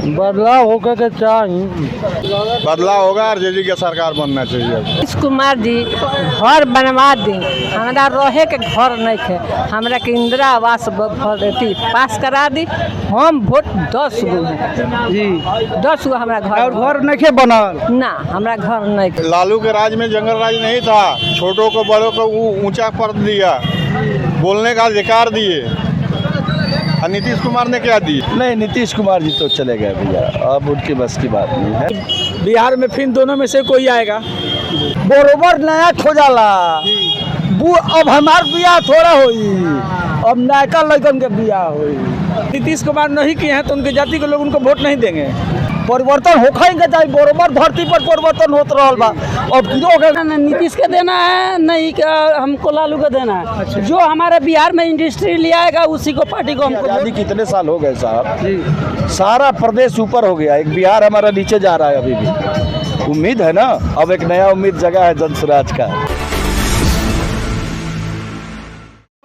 बदलाव होकर के चाहिए, बदलाव होगा। आरजेडी की सरकार बनना चाहिए। नीतीश कुमार जी घर बनवा दी, हमरा रहे के घर नहीं थे, हमरा के इंदिरा आवास पास करा दी। हम वोट 10 गो जी 10 गो हमरा घर नहीं बनल ना, हमरा घर नहीं। लालू के राज में जंगल राज नहीं था, छोटों को बड़ों को ऊंचा पद दिया, बोलने का अधिकार दिए। और नीतीश कुमार ने क्या दी? नहीं, नीतीश कुमार जी तो चले गए भैया, अब उनकी बस की बात नहीं है। बिहार में फिर दोनों में से कोई आएगा। बरोबर नया खोजाला, अब हमार बियाह थोड़ा होई, अब नयका लड़कन के बियाह होई। नीतीश कुमार नहीं किए हैं तो उनके जाति के लोग उनको वोट नहीं देंगे। परिवर्तन होखेंगे चाहिए, बरोबर धरती पर परिवर्तन होत रहल बा। अब किरो नीतीश के देना है, नहीं हमको लालू का देना है। जो हमारे बिहार में इंडस्ट्री ले आएगा उसी को पार्टी को हमको। आजादी कितने साल हो गए साहब, सारा प्रदेश ऊपर हो गया, एक बिहार हमारा नीचे जा रहा है अभी भी। उम्मीद है ना, अब एक नया उम्मीद जगा है जनसुराज का।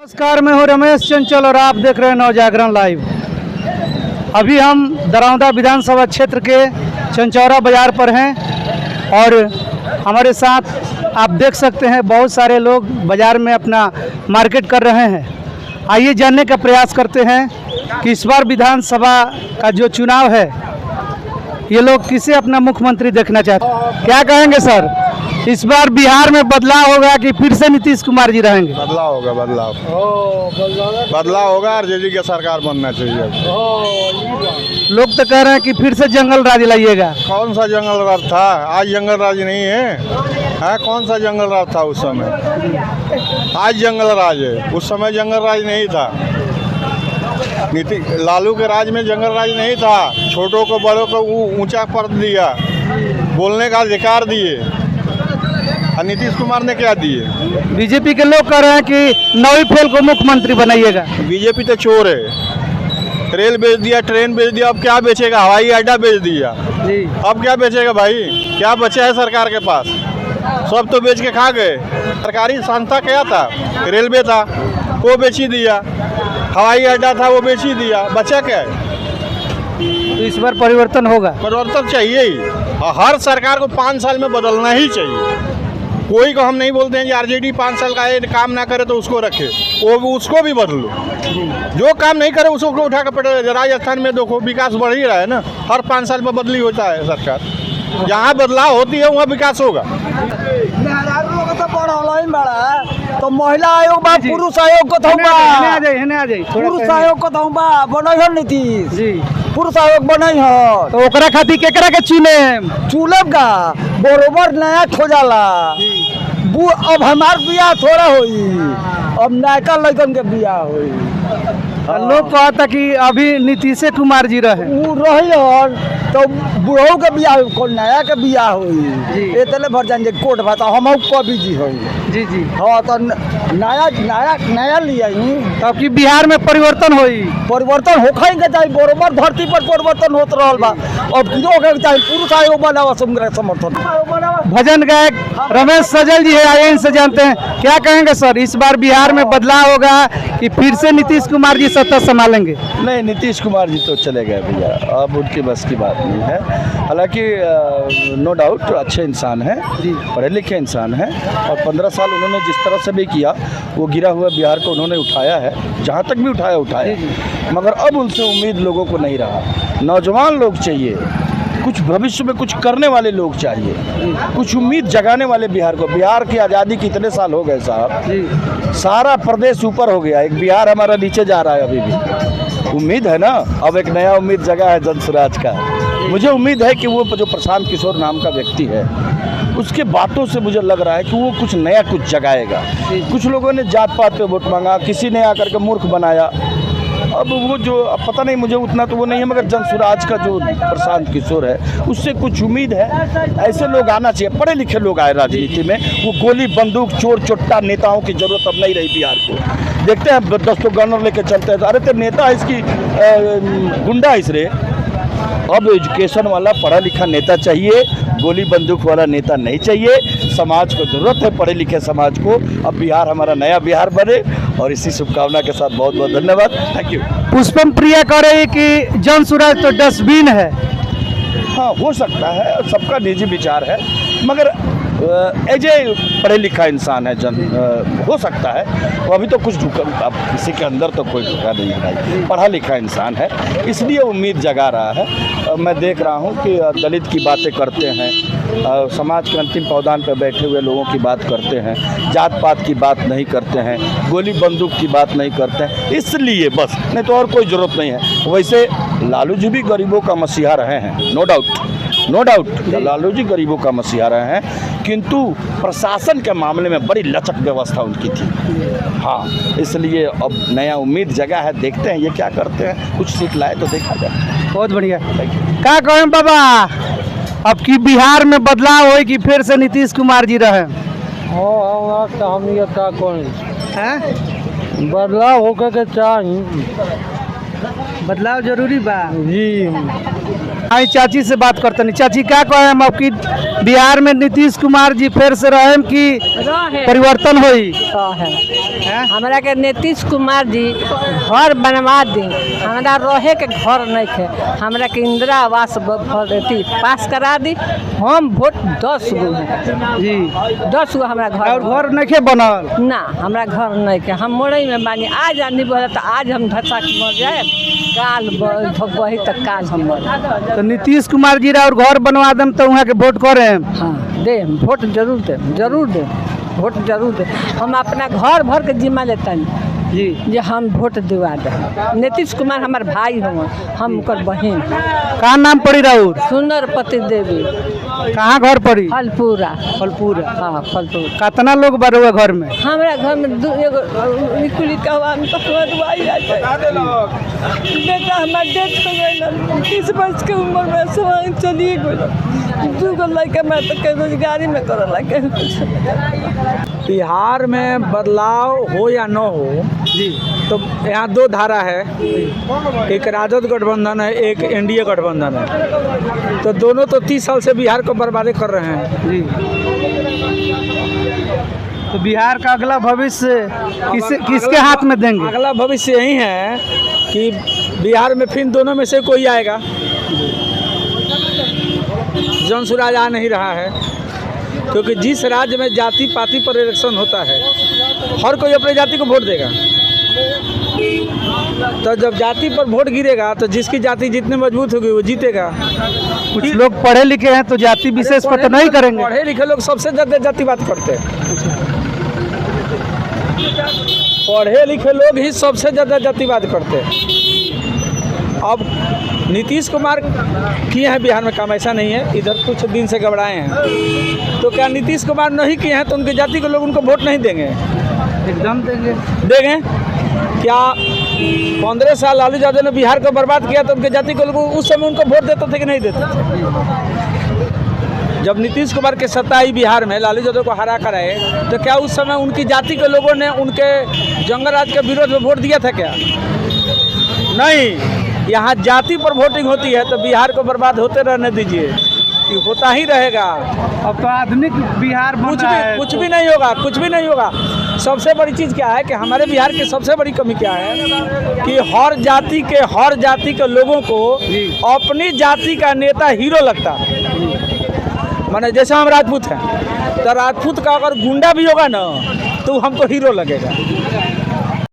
नमस्कार, मैं हूँ रमेश चंचल और आप देख रहे हैं नवजागरण लाइव। अभी हम दरौंदा विधानसभा क्षेत्र के चंचौरा बाजार पर हैं और हमारे साथ आप देख सकते हैं बहुत सारे लोग बाजार में अपना मार्केट कर रहे हैं। आइए जानने का प्रयास करते हैं कि इस बार विधानसभा का जो चुनाव है ये लोग किसे अपना मुख्यमंत्री देखना चाहते हैं। क्या कहेंगे सर, इस बार बिहार में बदलाव होगा कि फिर से नीतीश कुमार जी रहेंगे? बदलाव होगा, बदलाव होगा। आरजेडी की सरकार बनना चाहिए। लोग तो कह रहे हैं कि फिर से जंगल राज लाइएगा। कौन सा जंगल राज था? आज जंगल राज नहीं है। कौन सा जंगल राज था उस समय? आज जंगल राज है, उस समय जंगल राज नहीं था। लालू के राज में जंगल राज नहीं था, छोटों को बड़ों को ऊंचा पद दिया, बोलने का अधिकार दिए। और नीतीश कुमार ने क्या दिए? बीजेपी के लोग कह रहे हैं कि नवी फेल को मुख्यमंत्री बनाइएगा। बीजेपी तो चोर है। रेल बेच दिया, ट्रेन बेच दिया, अब क्या बेचेगा? हवाई अड्डा बेच दिया जी। अब क्या बेचेगा भाई? क्या बचा है सरकार के पास? सब तो बेच के खा गए। सरकारी संस्था क्या था? रेलवे था, वो बेच ही दिया। हवाई अड्डा था, वो बेच ही दिया। बचा क्या है? तो इस बार परिवर्तन होगा। परिवर्तन चाहिए ही, हर सरकार को 5 साल में बदलना ही चाहिए। कोई को हम नहीं बोलते हैं कि आरजेडी 5 साल का काम ना करे तो उसको रखे, वो उसको भी बदलो। जो काम नहीं करे उसको उठा कर राजस्थान में देखो, विकास बढ़ ही रहा है ना। हर 5 साल में बदली होता है सरकार। जहाँ बदलाव होती है वहाँ विकास होगा। तो महिला आयोग बा, पुरुष आयोग को पुरुष आयोग को बना नीतीश जी, पुरुष आयोग बना हो तो ओकरा खातिर केकरा के चुनेब का बरोबर नया खोजाला। अब हमार बियाह थोड़ा होई, अब नयका लड़कन के बियाह होई। लोग कहता कि अभी नीतीश कुमार जी रही और तो बुढ़ऊ के बियाह को नया के बियाह हुई। इतने भर जान कोट भाता हम कवि जी हुई जी जी। हाँ, तो नया लिया तब कि बिहार में परिवर्तन होई, परिवर्तन होखेंगे चाहिए, बरोबर धरती पर परिवर्तन होत रहल बा। अब किरो चाहिए, पुरुष आयोग बनावा समर्थन। भजन गायक रमेश सजल जी है, आइए इनसे जानते हैं क्या कहेंगे सर, इस बार बिहार में बदलाव होगा कि फिर से नीतीश कुमार जी सत्ता संभालेंगे? नहीं, नीतीश कुमार जी तो चले गए भैया, अब उनकी बस की बात नहीं है। हालांकि नो डाउट अच्छे इंसान हैं, पढ़े लिखे इंसान हैं, और 15 साल उन्होंने जिस तरह से भी किया, वो गिरा हुआ बिहार को उन्होंने उठाया है, जहाँ तक भी उठाया। मगर अब उनसे उम्मीद लोगों को नहीं रहा। नौजवान लोग चाहिए, कुछ भविष्य में कुछ करने वाले लोग चाहिए, कुछ उम्मीद जगाने वाले बिहार को। बिहार की आज़ादी कितने साल हो गए साहब, सारा प्रदेश ऊपर हो गया, एक बिहार हमारा नीचे जा रहा है अभी भी। उम्मीद है ना, अब एक नया उम्मीद जगा है जनसुराज का। मुझे उम्मीद है कि वो जो प्रशांत किशोर नाम का व्यक्ति है, उसके बातों से मुझे लग रहा है कि वो कुछ नया कुछ जगाएगा। कुछ लोगों ने जात पात पे वोट मांगा, किसी ने आकर के मूर्ख बनाया। अब वो जो पता नहीं, मुझे उतना तो वो नहीं है, मगर जनसुराज का जो प्रशांत किशोर है उससे कुछ उम्मीद है। ऐसे लोग आना चाहिए, पढ़े लिखे लोग आए राजनीति में। वो गोली बंदूक चोर चोट्टा नेताओं की जरूरत अब नहीं रही बिहार को। देखते हैं 10 तो गनर लेके चलते हैं, अरे तो नेता इसकी गुंडा इस रे। अब एजुकेशन वाला पढ़ा लिखा नेता चाहिए, गोली बंदूक वाला नेता नहीं चाहिए। समाज को जरूरत है, पढ़े लिखे समाज को। अब बिहार हमारा नया बिहार बने, और इसी शुभकामना के साथ बहुत बहुत धन्यवाद। Thank you. पुष्पम प्रिया कह रही कि जनसुराज तो डस्टबिन है, हाँ हो सकता है, सबका निजी विचार है, मगर एज ए पढ़े लिखा इंसान है हो सकता है। वो अभी तो कुछ अब किसी के अंदर तो कोई ढुका नहीं है भाई, पढ़ा लिखा इंसान है, इसलिए उम्मीद जगा रहा है। मैं देख रहा हूँ कि दलित की बातें करते हैं, समाज के अंतिम पावदान पर बैठे हुए लोगों की बात करते हैं, जात पात की बात नहीं करते हैं, गोली बंदूक की बात नहीं करते हैं, इसलिए बस, नहीं तो और कोई ज़रूरत नहीं है। वैसे लालू जी भी गरीबों का मसीहा रहे हैं, नो डाउट लालू जी गरीबों का मसीहा रहे हैं, किंतु प्रशासन के मामले में बड़ी लचक व्यवस्था उनकी थी। हाँ, इसलिए अब नया उम्मीद जगह है, देखते हैं ये क्या करते हैं, कुछ सीख लाए तो देखा जाए। बहुत बढ़िया। क्या कहें बाबा, अब की बिहार में बदलाव हो कि फिर से नीतीश कुमार जी रहे? हम ये का कौन हैं? बदलाव होकर के चाहिए बदलाव जरूरी बा जी। आई चाची से बात करते नहीं। चाची क्या कहे हम, अब की बिहार में नीतीश कुमार जी फिर से रहे कि परिवर्तन होई? हमारा के नीतीश कुमार जी घर बनवा दी, हमारा रहे के घर नहीं थे, हमारा के इंदिरा आवास पास करा दी। हम वोट 10 गो जी, 10 गो हमारा और घर घर नहीं बनल ना, हमारा घर नहीं के। हम मोड़ई में बानी, आज आनी बोला तो आज हम धसा के मर जाए, काल वही तक काल हम मर। तो नीतीश कुमार जी और घर बनवा देम तो वहाँ के वोट करे? हाँ दे, वोट जरूर दे, वोट जरूर दे। हम अपना घर भर के जिम्मा लेता जी, जे हम वोट दिवा दे। नीतीश कुमार हमार भाई हम उनकर बहन। कहाँ नाम पड़ी राउर? सुंदरपति देवी। कहाँ घर पड़ी? फलपुरा। फलपुरा। हाँ फलपुरा। कितना लोग बड़े घर में? हमारा घर में बेटा हमारा डेथ हो गई, 30 वर्ष के उम्र में सब चलिए गई। 2 गो लड़का मैं तो रोजगारी में कर लगे। बिहार में बदलाव हो या न हो जी, तो यहाँ 2 धारा है, एक राजद गठबंधन है, एक एनडीए गठबंधन है। तो दोनों तो 30 साल से बिहार को बर्बादी कर रहे हैं जी। तो बिहार का अगला भविष्य किसके हाथ में देंगे? अगला भविष्य यही है कि बिहार में फिर दोनों में से कोई आएगा। जन सुराज आ नहीं रहा है, क्योंकि जिस राज्य में जाति पाति पर इलेक्शन होता है, हर कोई अपने जाति को वोट देगा। तो जब जाति पर वोट गिरेगा तो जिसकी जाति जितनी मजबूत होगी वो जीतेगा। कुछ लोग पढ़े लिखे हैं तो जाति विशेष पर तो नहीं करेंगे। पढ़े लिखे लोग सबसे ज़्यादा जातिवाद करते हैं। पढ़े लिखे लोग ही सबसे ज़्यादा जातिवाद करते हैं। अब नीतीश कुमार किए हैं बिहार में काम, ऐसा नहीं है, इधर कुछ दिन से घबराए हैं। तो क्या नीतीश कुमार नहीं किए हैं तो उनकी जाति के लोग उनको वोट नहीं देंगे? एकदम देंगे। क्या 15 साल लालू यादव ने बिहार को बर्बाद किया तो उनके जाति के लोग उस समय उनको वोट देते थे कि नहीं देते थे? जब नीतीश कुमार के सत्ता आई बिहार में, लालू यादव को हरा कर आए, तो क्या उस समय उनकी जाति के लोगों ने उनके जंगलराज के विरोध में वोट दिया था क्या? नहीं। यहाँ जाति पर वोटिंग होती है तो बिहार को बर्बाद होते रहने दीजिए, ये होता ही रहेगा। अब तो आधुनिक बिहार कुछ भी नहीं होगा, कुछ भी नहीं होगा। सबसे बड़ी चीज़ क्या है कि हमारे बिहार की सबसे बड़ी कमी क्या है कि हर जाति के लोगों को अपनी जाति का नेता हीरो लगता है। माने जैसे हम राजपूत हैं तो राजपूत का अगर गुंडा भी होगा ना तो हमको हीरो लगेगा,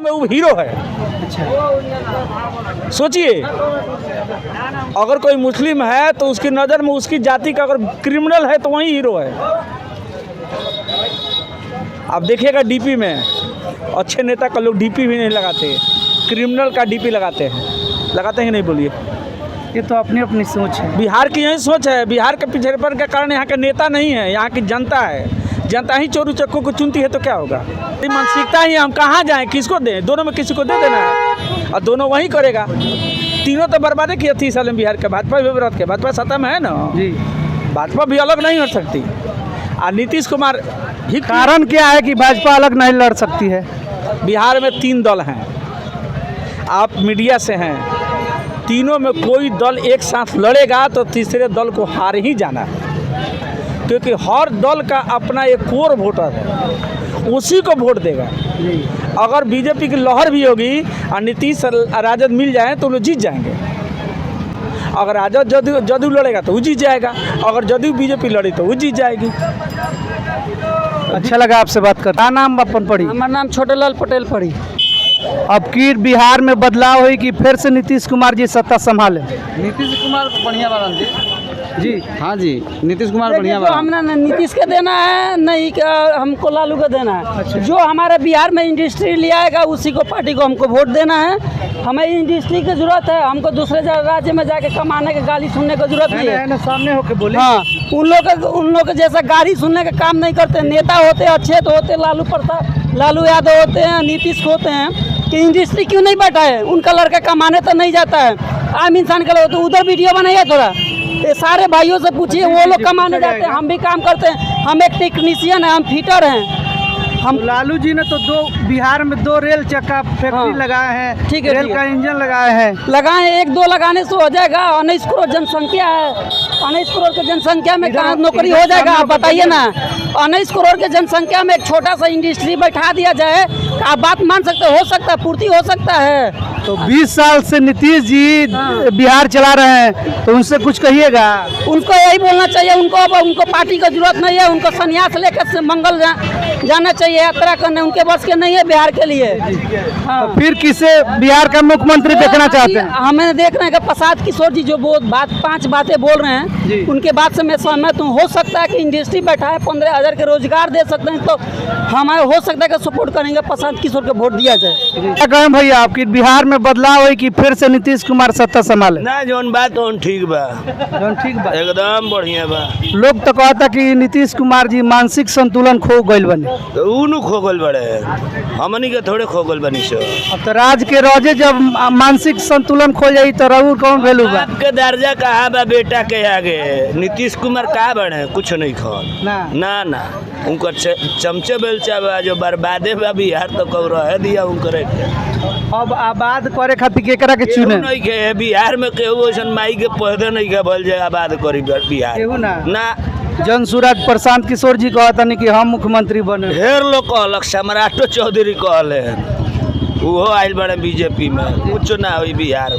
वो हीरो है। सोचिए, अगर कोई मुस्लिम है तो उसकी नज़र में उसकी जाति का अगर क्रिमिनल है तो वही हीरो है। आप देखिएगा डीपी में अच्छे नेता का लोग डीपी भी नहीं लगाते, क्रिमिनल का डीपी लगाते हैं नहीं? बोलिए, ये तो अपनी अपनी सोच है। बिहार की यही सोच है। बिहार के पिछड़ेपन के कारण यहाँ के नेता नहीं है, यहाँ की जनता है। जनता ही चोरू चक्कों को चुनती है तो क्या होगा? मानसिकता ही हम कहाँ जाएं, किसको दें? दोनों में किसी को दे देना है और दोनों वही करेगा। तीनों तो बर्बादी किया 30 साल में बिहार के। भाजपा भी विरोध किया, भाजपा सत्ता में है ना जी, भाजपा भी अलग नहीं हो सकती। और नीतीश कुमार ही कारण क्या है कि भाजपा अलग नहीं लड़ सकती है? बिहार में 3 दल हैं, आप मीडिया से हैं, तीनों में कोई दल एक साथ लड़ेगा तो तीसरे दल को हार ही जाना है, क्योंकि हर दल का अपना एक कोर वोटर है, उसी को वोट देगा। अगर बीजेपी की लहर भी होगी और नीतीश राजद मिल जाए तो लोग जीत जाएंगे। अगर आजाद जदयू जदयू लड़ेगा तो वो जीत जाएगा, अगर जदयू बीजेपी लड़ी तो वो जीत जाएगी। अच्छा लगा आपसे बात कर। क्या नाम अपन पढ़ी? हमारा नाम छोटेलाल पटेल पड़ी। अब की बिहार में बदलाव हुई कि फिर से नीतीश कुमार जी सत्ता संभाले? नीतीश कुमार बढ़िया बारन जी हाँ जी, नीतीश कुमार बढ़िया जो बारन। हमने न नीतीश के देना है नहीं कि हमको लालू को देना है। जो हमारे बिहार में इंडस्ट्री ले आएगा उसी को पार्टी को हमको वोट देना है। हमें इंडस्ट्री की जरूरत है, हमको दूसरे राज्य में जाके कमाने के गाली सुनने की जरूरत नहीं है। ना सामने होके बोले। हाँ, उन लोग के जैसा गाली सुनने का काम नहीं करते। नेता होते अच्छे तो होते, लालू यादव होते हैं, नीतीश होते हैं, कि इंडस्ट्री क्यों नहीं बैठा है? उनका लड़का कमाने तो नहीं जाता है, आम इंसान का तो उधर वीडियो बनाइए थोड़ा, ये सारे भाइयों से पूछिए, वो लोग कमाने जाते हैं, हम भी काम करते हैं, हम एक टेक्नीशियन हैं, हम फिटर हैं। हम लालू जी ने तो बिहार में 2 रेल चक्का फैक्ट्री लगाए हैं, ठीक है, रेल का इंजन लगाए हैं। लगाए 1-2 लगाने से हो जाएगा। 19 करोड़ जनसंख्या है, 19 करोड़ की जनसंख्या में कहाँ नौकरी हो जाएगा? आप बताइए ना। 19 करोड़ की जनसंख्या में एक छोटा सा इंडस्ट्री बैठा दिया जाए, आप बात मान सकते हो सकता है, पूर्ति हो सकता है। तो 20 साल से नीतीश जी बिहार चला रहे हैं, तो उनसे कुछ कहिएगा। उनको यही बोलना चाहिए, उनको पार्टी की जरूरत नहीं है, उनको संन्यास लेकर से मंगल जाना चाहिए, यात्रा करने उनके बस के नहीं है बिहार के लिए। हाँ। तो फिर किसे बिहार का मुख्यमंत्री देखना चाहते हैं? हमें देखना है कि प्रसाद किशोर जी जो 5 बातें बोल रहे हैं, उनके बात से मैं सहमत हूँ। हो सकता है कि इंडस्ट्री बैठा है, 15,000 के रोजगार दे सकते हैं, तो हमारे हो सकता है कि सपोर्ट करेंगे, प्रसाद किशोर को वोट दिया जाए। क्या कहें भैया, आपकी बिहार में बदलाव हुई कि फिर से नीतीश कुमार सत्ता संभाले? ना जौन बात तौन ठीक बा, ठीक बा, एकदम बढ़िया बा। लोग तो कहता कि नीतीश कुमार जी मानसिक संतुलन खो गइल बने। तो ऊनु खो गल बड़े, हमनी के थोड़े खो गल बनी सो। अब तो राज के रोजे जब मानसिक संतुलन खो जाई तो रहूर कौन वैल्यू बा? आपके दर्जा कहाँ बा बेटा के आगे? नीतीश कुमार कहाँ बने? कुछ नहीं खो ना ना उनका चमचे बेलचा बा जो बर्बादे बा बिहार, तो कब रह दिया उनकरे। अब आबाद करे खातिर केकरा के चुने? नहीं के बिहार में केहू ऐसा माई के पौधे नहीं के भल जाए आबाद करी बिहार केहू ना। जन सूरज प्रशांत किशोर जी कहता नहीं कि हम मुख्यमंत्री बने। ढेर लोग कहलक, सम्राटो चौधरी कहले वो आयल बड़े बीजेपी में। कुछ ना हुई बिहार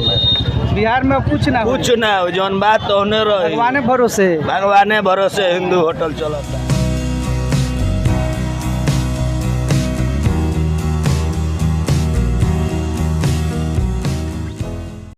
में कुछ ना हो, जौन बात तो होने रही। भगवाने भरोसे हिंदू होटल चलता।